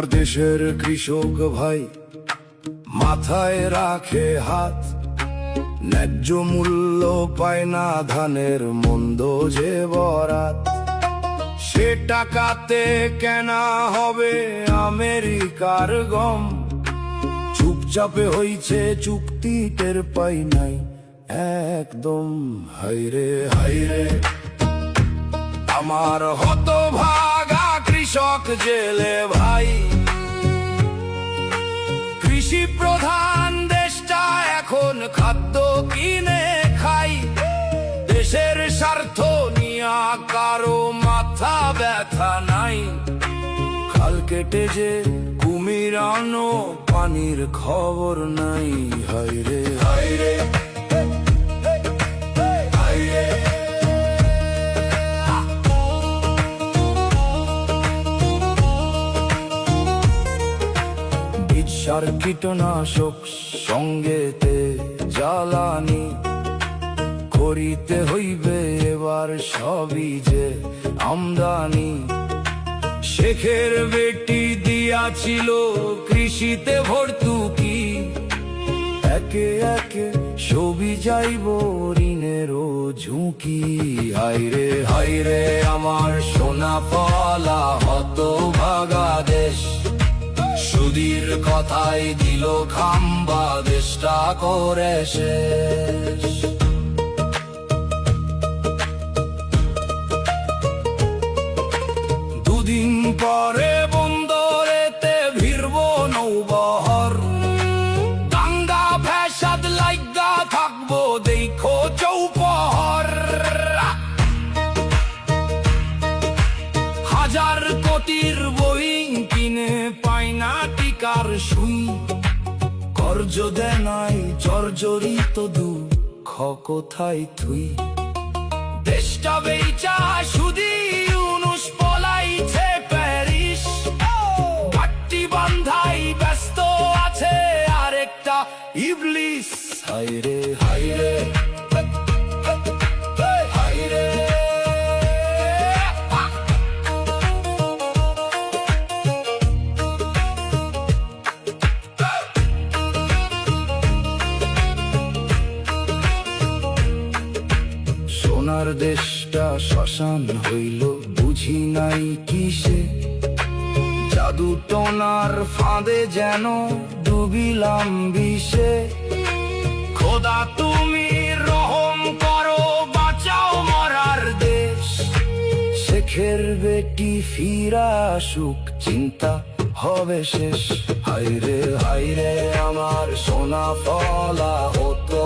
আমার দেশের কৃষক ভাই মাথায় রাখে হাত, ন্যায্য মূল্য পায় না ধানের মন্দ যে বরাত। সে টাকাতে কেনা হবে আমেরিকার গম, চুপচাপে হইছে চুক্তি টের পাই নাই একদম। হাইরে হাইরে আমার হতভাগা কৃষক জেলে ভাই, কৃষি প্রধান দেশটা এখন খাদ্য কিনে খাই। দেশের স্বার্থ নিয়া কারো মাথা ব্যথা নাই, খাল কেটে যে কুমির আনো পানির খবর নাই। হাইরে হাইরে হাইরে সার কীটনাশক সঙ্গেতে জ্বালানি করিতে হইবে এবার সবই যে আমদানি। শেখের বেটি দিয়াছিল কৃষিতে ভর্তুকি, একে একে সবই যাইব ঋণেরও ঝুঁকি। হাইরে হাইরে আমার সোনা ফলা হতভাগা দেশ, সুদীর কথাই দিল খাম্বা দেশটা করে শেষ। দুদিন পরে বন্দরেতে ভিড়ব নৌবহর, দাঙ্গা ফ্যাসাদ লাইগা থাকবো দেখো চৌপহর। হাজার কোটির বোয়িং কিনে পাই না টিকার সুই, কর্জ দেয় নাই জর্জরিত দুঃখ কোথায় থুই। দেশটা বেচা সুদি ইউনুস পলাইছে প্যারিস, ঘাটতি বান্ধাই ব্যস্ত আছে আরেকটা ইবলিস। হাইরে হাইরে হাইরে সোনার দেশটা শ্মশান হইল বুঝি নাই কিসে, জাদু টোনার ফাঁদে যেন ডুবিলাম বিষে। খোদা তুমি রহম করো বাঁচাও মরার দেশ, শেখের বেটি ফিরা আসুক চিন্তা হবে শেষ। হাইরে হাইরে আমার সোনা ফলা হতো